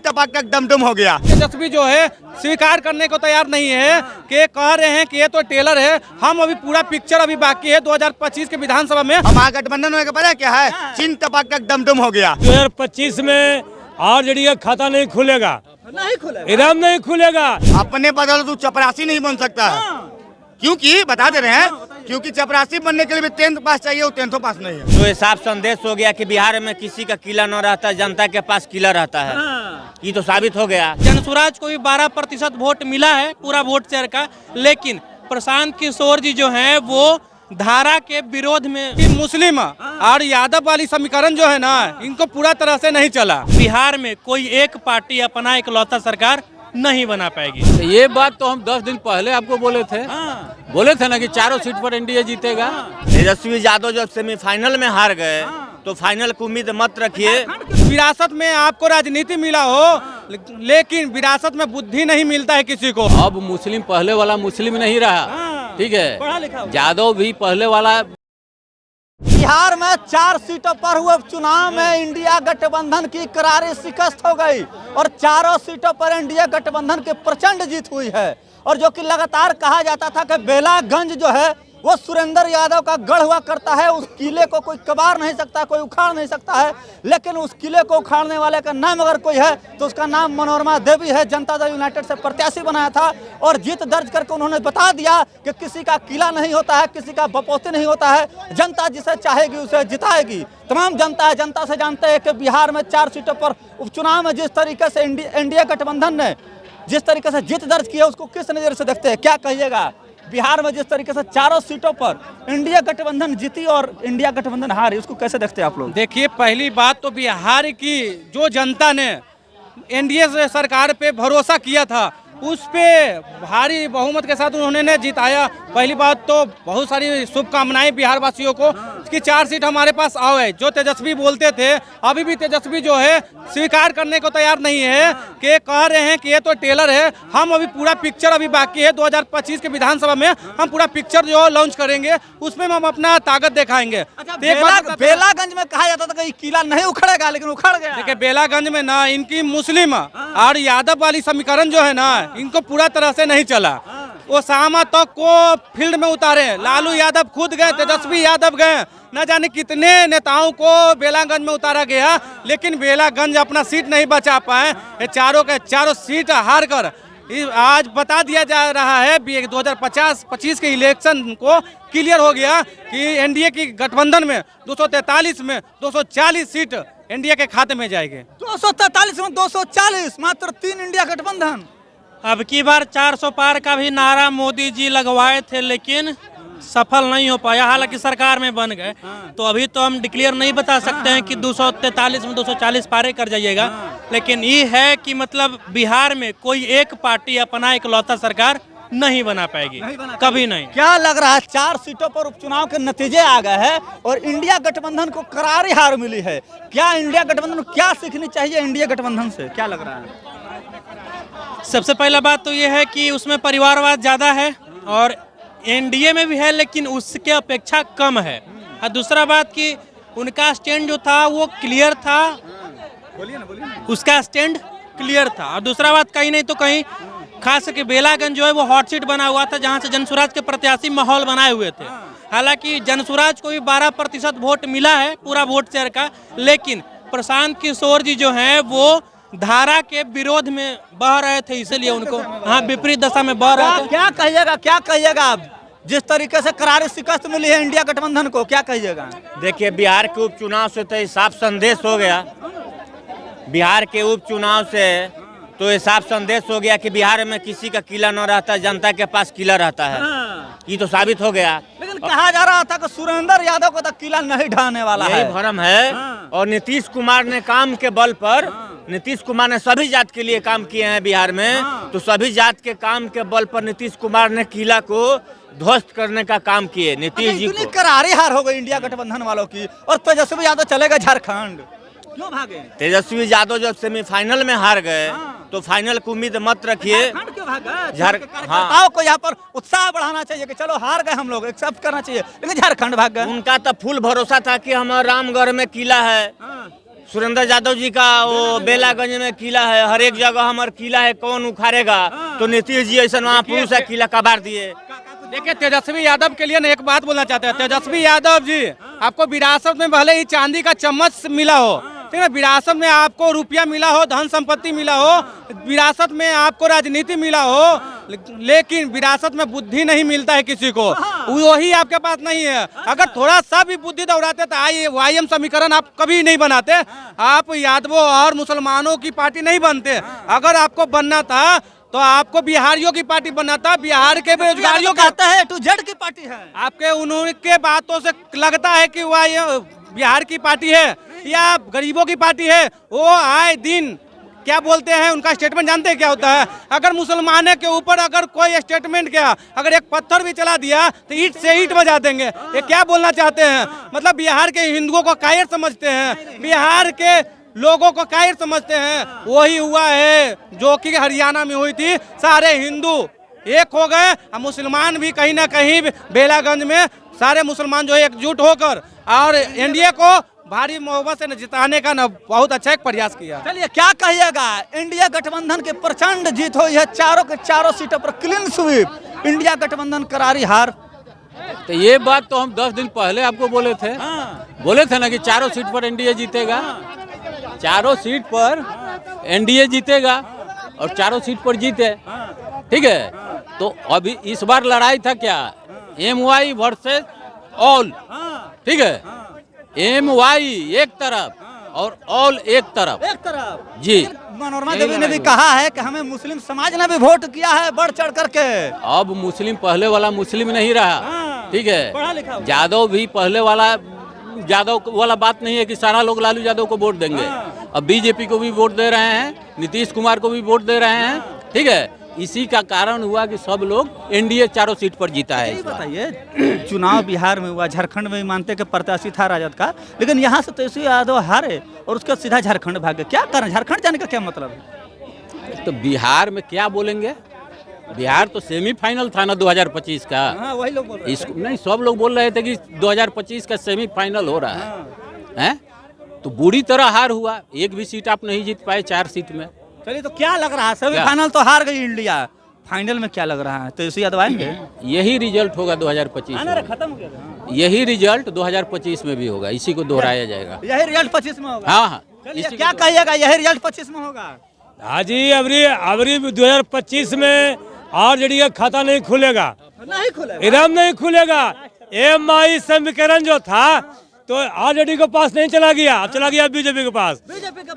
टपक दमदम हो गया। तेजस्वी जो है स्वीकार करने को तैयार नहीं है कि कह रहे हैं कि ये तो टेलर है, हम अभी पूरा पिक्चर अभी बाकी है 2025 के विधानसभा में। महागठबंधन में पता क्या है, चिन्ह टपक दमदम हो गया। 2025 में आरजेडी का खाता नहीं खुलेगा, एकदम नहीं खुलेगा। अपने बदल तू चपरासी नहीं बन सकता है, क्योंकि बता दे रहे हैं, क्योंकि चपरासी बनने के लिए भी 10th पास चाहिए, वो 10th पास नहीं है। तो ये साफ संदेश हो गया कि बिहार में किसी का किला न रहता, जनता के पास किला रहता है। ये तो साबित हो गया। जनसुराज को भी 12% वोट मिला है, पूरा वोट शेयर का, लेकिन प्रशांत किशोर जी जो हैं वो धारा के विरोध में कि मुस्लिम और यादव वाली समीकरण जो है ना, इनको पूरा तरह से नहीं चला। बिहार में कोई एक पार्टी अपना इकलौता सरकार नहीं बना पाएगी। ये बात तो हम 10 दिन पहले आपको बोले थे ना कि चारों सीट पर एनडीए जीतेगा। तेजस्वी यादव जब सेमीफाइनल में हार गए तो फाइनल की उम्मीद मत रखिए। विरासत में आपको राजनीति मिला हो, लेकिन विरासत में बुद्धि नहीं मिलता है किसी को। अब मुस्लिम पहले वाला मुस्लिम नहीं रहा, ठीक है। यादव भी पहले वाला। बिहार में 4 सीटों पर हुए चुनाव में इंडिया गठबंधन की करारी शिकस्त हो गई और चारों सीटों पर इंडिया गठबंधन की प्रचंड जीत हुई है। और जो कि लगातार कहा जाता था कि बेलागंज जो है वो सुरेंद्र यादव का गढ़ हुआ करता है, उस किले को कोई कबार नहीं सकता, कोई उखाड़ नहीं सकता है। लेकिन उस किले को उखाड़ने वाले का नाम अगर कोई है तो उसका नाम मनोरमा देवी है। जनता दल यूनाइटेड से प्रत्याशी बनाया था और जीत दर्ज करके उन्होंने बता दिया कि किसी का किला नहीं होता है, किसी का बपौती नहीं होता है, जनता जिसे चाहेगी उसे जिताएगी। तमाम जनता है, जनता से जानते हैं कि बिहार में 4 सीटों पर उपचुनाव में जिस तरीके से एनडीए गठबंधन ने जिस तरीके से जीत दर्ज की है, उसको किस नज़र से देखते हैं, क्या कहिएगा? बिहार में जिस तरीके से चारों सीटों पर इंडिया गठबंधन जीती और इंडिया गठबंधन हारी, उसको कैसे देखते हैं आप लोग? देखिए, पहली बात तो बिहार की जो जनता ने एनडीए सरकार पे भरोसा किया था, उस पे भारी बहुमत के साथ उन्होंने जिताया। पहली बात तो बहुत सारी शुभकामनाएं बिहार वासियों को कि 4 सीट हमारे पास आए। जो तेजस्वी बोलते थे, अभी भी तेजस्वी जो है स्वीकार करने को तैयार नहीं है कि कह रहे हैं कि ये तो टेलर है, हम अभी पूरा पिक्चर अभी बाकी है 2025 के विधानसभा में, हम पूरा पिक्चर जो लॉन्च करेंगे, उसमें हम अपना ताकत दिखाएंगे। बेलागंज में कहा जाता था कि किला नहीं उखड़ेगा, लेकिन उखड़ गया। देखिए, बेलागंज में ना इनकी मुस्लिम और यादव वाली समीकरण जो है ना, इनको पूरा तरह से नहीं चला। वो सामा तक को फील्ड में उतारे, लालू यादव खुद गए, तेजस्वी यादव गए, न जाने कितने नेताओं को बेलागंज में उतारा गया, लेकिन बेलागंज अपना सीट नहीं बचा पाए। ये चारों के चारों सीट हार कर आज बता दिया जा रहा है 2025 के इलेक्शन को क्लियर हो गया कि एनडीए की गठबंधन में 243 में 240 सीट एनडीए के खाते में जाएगी। 243 में 240, मात्र 3 इंडिया गठबंधन। अब की बार 400 पार का भी नारा मोदी जी लगवाए थे, लेकिन सफल नहीं हो पाया। हालांकि सरकार में बन गए, तो अभी तो हम डिक्लेयर नहीं बता सकते हैं कि 243 में 240 पारे कर जाइएगा। लेकिन ये है कि मतलब बिहार में कोई एक पार्टी अपना इकलौता सरकार नहीं बना पाएगी, कभी नहीं। क्या लग रहा है, 4 सीटों पर उपचुनाव के नतीजे आ गए हैं और इंडिया गठबंधन को करारी हार मिली है। क्या इंडिया गठबंधन को क्या सीखनी चाहिए इंडिया गठबंधन से, क्या लग रहा है? सबसे पहला बात तो ये है कि उसमें परिवारवाद ज़्यादा है और एनडीए में भी है, लेकिन उसके अपेक्षा कम है। और दूसरा बात कि उनका स्टैंड जो था वो क्लियर था, उसका स्टैंड क्लियर था। और दूसरा बात, कहीं नहीं तो कहीं खास करके बेलागंज जो है वो हॉट सीट बना हुआ था, जहाँ से जनसुराज के प्रत्याशी माहौल बनाए हुए थे। हालांकि जनसुराज को भी 12% वोट मिला है, पूरा वोट शेयर का, लेकिन प्रशांत किशोर जी जो हैं वो धारा के विरोध में बह रहे थे, इसलिए उनको विपरीत दशा में बह रहे थे। क्या कहिएगा आप? जिस तरीके से करारी शिकस्त मिली है इंडिया गठबंधन को, क्या कहिएगा? देखिए, बिहार के उपचुनाव से तो ये साफ संदेश हो गया। बिहार के उपचुनाव से तो ये साफ संदेश हो गया कि बिहार में किसी का किला न रहता, जनता के पास किला रहता है। ये तो साबित हो गया। लेकिन कहा जा रहा था कि सुरेंद्र यादव को तो किला नहीं ढाने वाला है, यही भ्रम है। और नीतीश कुमार ने काम के बल पर, नीतीश कुमार ने सभी जात के लिए काम किए हैं बिहार में, तो सभी जात के काम के बल पर नीतीश कुमार ने किला को ध्वस्त करने का काम किए। नीतीश जी को करारी हार हो गई इंडिया गठबंधन वालों की और तेजस्वी यादव चले गए झारखंड। क्यों भागे? तेजस्वी यादव जब सेमीफाइनल में हार गए तो फाइनल की उम्मीद मत रखिए। हाँ, को यहाँ पर उत्साह बढ़ाना चाहिए कि चलो हार गए हम लोग, एक्सेप्ट करना चाहिए, लेकिन झारखंड भाग गए। उनका तो फुल भरोसा था कि हमारे रामगढ़ में किला है, सुरेंद्र यादव जी का वो बेलागंज में किला है, हर एक जगह हमारे किला है, कौन उखाड़ेगा? तो नीतीश जी ऐसा महापुरुष है, किला कबाड़ दिए। देखिए तेजस्वी यादव के लिए ना एक बात बोलना चाहते हैं। तेजस्वी यादव जी, आपको विरासत में भले ही चांदी का चम्मच मिला हो, ठीक है, विरासत में आपको रुपया मिला हो, धन संपत्ति मिला हो, विरासत में आपको राजनीति मिला हो, लेकिन विरासत में बुद्धि नहीं मिलता है किसी को, वही आपके पास नहीं है। अगर थोड़ा सा भी बुद्धि दौड़ाते तो वाईएम समीकरण आप कभी नहीं बनाते, आप यादवों और मुसलमानों की पार्टी नहीं बनते। अगर आपको बनना था तो आपको बिहारियों की पार्टी बनना था, बिहार के बेरोजगारियों का कहता है टू जेड की पार्टी है। आपके उन्होंने बातों से लगता है कि वह बिहार की पार्टी है या गरीबों की पार्टी है। वो आए दिन क्या बोलते हैं, उनका स्टेटमेंट जानते हैं क्या होता है? अगर मुसलमान के ऊपर अगर कोई स्टेटमेंट किया, अगर एक पत्थर भी चला दिया तो ईंट से ईंट बजा देंगे। ये क्या बोलना चाहते हैं? मतलब बिहार के हिंदुओं को कायर समझते हैं, बिहार के लोगों को कायर समझते हैं। वही हुआ है जो कि हरियाणा में हुई थी, सारे हिंदू एक हो गए, मुसलमान भी कहीं ना कहीं बेलागंज में सारे मुसलमान जो है एकजुट होकर और एनडीए को भारी मोहब्बत से जिताने का बहुत अच्छा एक प्रयास किया। चलिए क्या कहिएगा, इंडिया गठबंधन की प्रचंड जीत हुई है, चारों के चारों सीटों पर क्लीन स्वीप, इंडिया गठबंधन करारी हार। तो ये बात तो हम 10 दिन पहले आपको बोले थे ना कि चारों सीट पर एनडीए जीतेगा, चारों सीट पर एनडीए जीतेगा और चारों सीट पर जीते, ठीक है। तो अभी इस बार लड़ाई था क्या, MY वर्सेस ऑल, ठीक है। MY एक तरफ और ऑल एक तरफ जी। मनोरमा देवी ने भी कहा है कि हमें मुस्लिम समाज ने भी वोट किया है बढ़ चढ़ करके। अब मुस्लिम पहले वाला मुस्लिम नहीं रहा, ठीक है। यादव भी पहले वाला यादव वाला बात नहीं है कि सारा लोग लालू यादव को वोट देंगे। अब बीजेपी को भी वोट दे रहे हैं, नीतीश कुमार को भी वोट दे रहे हैं, ठीक है। इसी का कारण हुआ कि सब लोग एनडीए चारों सीट पर जीता है। इस बार बताइए, चुनाव बिहार में हुआ, झारखंड में मानते कि प्रत्याशी था राजद का, लेकिन यहाँ से तेजस्वी यादव हारे और उसका सीधा झारखंड भागे। क्या कारण, झारखंड जाने का क्या मतलब है? तो बिहार में क्या बोलेंगे, बिहार तो सेमीफाइनल था ना 2025 का। हाँ, वही लोग बोल रहे इसको नहीं, सब लोग बोल रहे थे कि 2025 का सेमीफाइनल हो रहा है, तो बुरी तरह हार हुआ, एक भी सीट आप नहीं जीत पाए 4 सीट में। चलिए, तो क्या लग रहा है, सेमीफाइनल तो हार गई इंडिया, फाइनल में क्या लग रहा है, तेजस्वी यादव आएंगे? यही रिजल्ट होगा 2025 में, खत्म हो गया। यही रिजल्ट 2025 में भी होगा, इसी को दोहराया जाएगा। यही रिजल्ट 25 में होगा। हाँ, क्या कहिएगा, यही रिजल्ट 25 में होगा? हाँ जी, अबरी 2025 में आरजेडी का खाता नहीं खुलेगा, एकदम नहीं खुलेगा। MI समीकरण जो था तो आरजेडी के पास नहीं चला गया, चला गया बीजेपी के पास।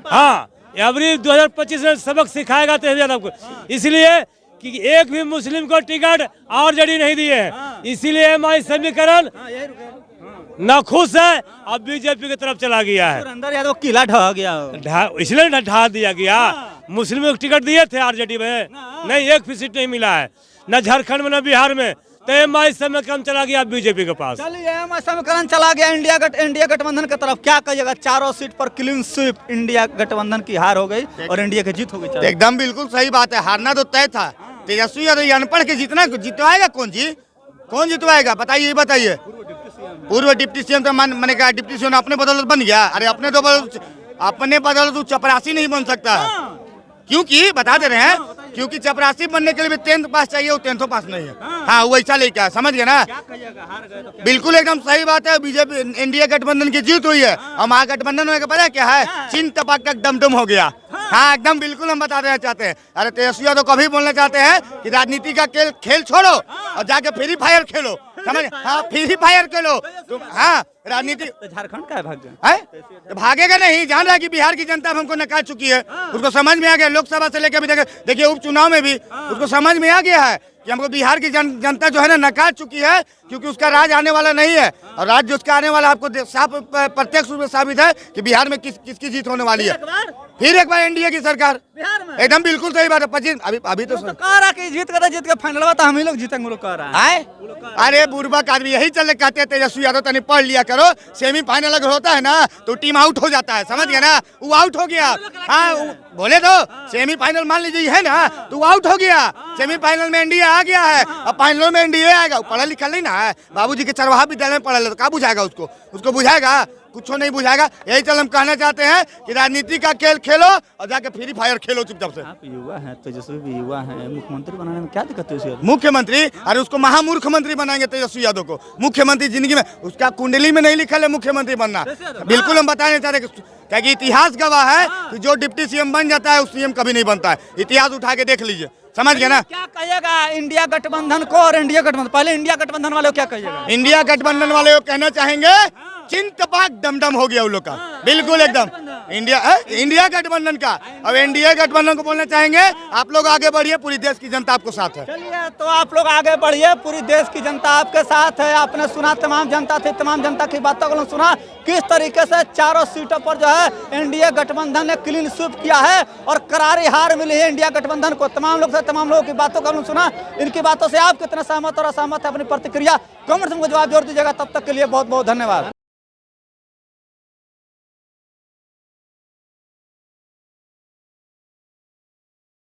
हाँ, अबरी 2025 में सबक सिखाएगा तेजस्वी यादव को, इसलिए कि एक भी मुस्लिम को टिकट आरजेडी नहीं दिए, इसीलिए MI समीकरण नाखुश है, अब बीजेपी की तरफ चला गया है। सुरेंद्र यादव किला ढह गया, इसलिए ढा दिया गया। मुस्लिमों को टिकट दिए थे आरजेडी में, नहीं, एक भी सीट नहीं मिला है, न झारखंड में न बिहार में। तो MI समीकरण चला गया बीजेपी के पास। चलिए, MI समीकरण चला गया इंडिया गठबंधन की तरफ। क्या कहिएगा, चारों सीट पर क्लीन स्वीप, इंडिया गठबंधन की हार हो गई और इंडिया की जीत हो गई। एकदम बिल्कुल सही बात है, हारना तो तय था। तेजस्वी यादव अनपढ़ के जितवाएगा कौन जी, कौन जितवाएगा बताइए, ये बताइए। पूर्व डिप्टी सीएम तो मैंने कहा डिप्टी सीएम अपने बदौलत बन गया। अरे अपने बदौलत चपरासी नहीं बन सकता, क्योंकि बता दे रहे हैं, क्योंकि चपरासी बनने के लिए भी 10th पास चाहिए, वो 10th पास नहीं है। हाँ, वैसा लेके आया, समझ गए ना? बिल्कुल एकदम सही बात है। बीजेपी एनडीए गठबंधन की जीत हुई है और महागठबंधन होने के पता क्या है, चिन्ह टपक तक डमडम हो गया। हाँ, एकदम बिल्कुल हम बता देना चाहते हैं। अरे तेजस्वी यादव कभी बोलना चाहते हैं कि राजनीति का खेल छोड़ो और जाके फ्री फायर खेलो, समझ? हाँ, फ्री फायर खेलो तुम। हाँ, राजनीति झारखंड का है, तो भागेगा नहीं। जान रहा है कि बिहार की जनता हमको नकार चुकी है, उसको समझ में आ गया। लोकसभा से लेकर अभी देखिए उपचुनाव में भी उसको समझ में आ गया है कि हमको बिहार की जनता जो है ना नकार चुकी है, क्योंकि उसका राज आने वाला नहीं है। और राज जो उसका आने वाला आपको साफ प्रत्यक्ष रूप में साबित है कि बिहार में किसकी जीत होने वाली है। फिर एक बार एनडीए की सरकार बिहार में, एकदम बिल्कुल सही बात है। 25 अभी तो कह रहा कि जीत के फाइनल तो हम ही लोग जीतेंगे, लोग कह रहा है। अरे बुर्बक आदमी यही चलने कहते हैं तेजस्वी यादव तनी पढ़ लिया करो, सेमीफाइनल अगर होता है ना तो टीम आउट हो जाता है, समझ गया ना? वो आउट हो गया। हाँ, बोले तो सेमीफाइनल मान लीजिए है ना, तो वो आउट हो गया। सेमीफाइनल में एनडीए आ गया है, अब फाइनल में एनडीए आएगा। पढ़ा लिखा नहीं ना है, बाबूजी के चरवाहा विद्यालय में पढ़ा ले तो क्या बुझाएगा उसको बुझाएगा? कुछ नहीं बुझाएगा। यही चल हम कहना चाहते हैं कि राजनीति का खेल खेलो और जाके फ्री फायर खेलो चुपचाप से। आप युवा हैं, तेजस्वी भी युवा हैं, मुख्यमंत्री बनाने में क्या दिक्कत है उसे? मुख्यमंत्री, अरे उसको महामूर्ख मंत्री बनाएंगे तेजस्वी यादव को। मुख्यमंत्री जिंदगी में उसका कुंडली में नहीं लिखा है मुख्यमंत्री बनना। बिल्कुल हम बताने चाह रहे क्या कि इतिहास गवाह है कि जो डिप्टी सीएम बन जाता है उस सीएम कभी नहीं बनता है। इतिहास उठा के देख लीजिए, समझ गए ना। क्या कहिएगा इंडिया गठबंधन को और इंडिया गठबंधन, पहले इंडिया गठबंधन वाले को क्या कहिएगा? इंडिया गठबंधन वाले को कहना चाहेंगे चिंतपाक डमडम हो गया उन लोग का, बिल्कुल एकदम। इंडिया गठबंधन का, अब एनडीए गठबंधन को बोलना चाहेंगे आप लोग आगे बढ़िए, पूरी देश की जनता आपको साथ है। चलिए तो आप लोग आगे बढ़िए, पूरी देश की जनता आपके साथ है। आपने सुना, तमाम जनता थी, तमाम जनता की बातों को सुना किस तरीके से चारों सीटों पर जो है एनडीए गठबंधन ने क्लीन स्वीप किया है और करारी हार मिली है इंडिया गठबंधन को। तमाम लोगों की बातों को सुना। इनकी बातों से आप कितने सहमत और असहमत है, अपनी प्रतिक्रिया कमेंट में जवाब जोड़ दीजिएगा। तब तक के लिए बहुत बहुत धन्यवाद।